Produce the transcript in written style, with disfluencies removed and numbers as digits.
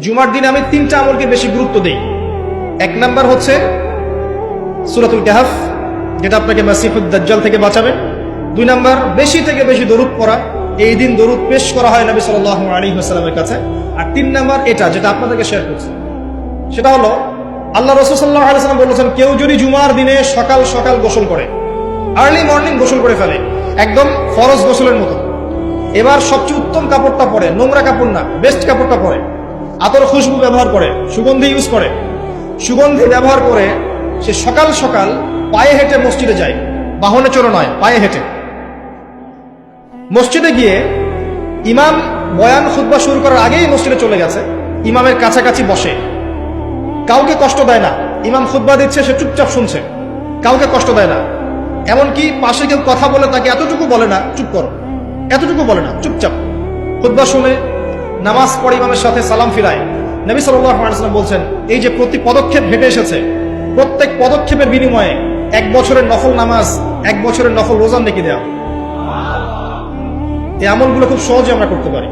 জুমার দিনে আমি 3টা আমলকে বেশি গুরুত্ব দেই। 1 নাম্বার হচ্ছে সূরাতুল কাহফ, যেটা আপনাকে মাসিহুদ দাজ্জাল থেকে বাঁচাবে। 2 নাম্বার বেশি থেকে বেশি দরুদ পড়া, এই দিন দরুদ পেশ করা হয় নবী সাল্লাল্লাহু আলাইহি ওয়াসাল্লামের কাছে। আর 3 নাম্বার এটা যেটা আপনাদেরকে শেয়ার করছি, সেটা হলো আল্লাহ রাসূল সাল্লাল্লাহু আলাইহি ওয়াসাল্লাম বলেছেন, কেউ যদি জুমার দিনে সকাল সকাল গোসল করে, আর্লি মর্নিং গোসল করে ফেলে, একদম ফরজ গোসলের মতো, এবার সবচেয়ে উত্তম কাপড়টা পরে, নোংরা কাপড় না, বেস্ট কাপড়টা পরে, আতর খুশবু ব্যবহার করে, সুগন্ধি ইউজ করে, সুগন্ধি ব্যবহার করে সে সকাল সকাল পায়ে হেঁটে মসজিদে যায়, বাহনে চড়ে নয়, পায়ে হেঁটে মসজিদে গিয়ে ইমাম বয়ান খুতবা শুরু করার আগেই মসজিদে চলে গেছে, ইমামের কাছাকাছি বসে, কাউকে কষ্ট দেয় না। ইমাম খুতবা দিচ্ছে, সে চুপচাপ শুনছে, কাউকে কষ্ট দেয় না। এমনকি পাশে কেউ কথা বলে তাকে এতটুকু বলে না চুপ করো, এতটুকু বলে না, চুপচাপ খুতবা শুনে নামাজ পড়ে ইমামের সাথে সালাম ফিরায়। নবী সাল্লাল্লাহু আলাইহি ওয়াসাল্লাম বলছেন, এই যে প্রতি পদক্ষেপ হেঁটে এসেছে, প্রত্যেক পদক্ষেপের বিনিময়ে 1 বছরের নফল নামাজ, 1 বছরের নফল রোজা নেকি দেওয়া। এই আমলগুলো খুব সহজে আমরা করতে পারি।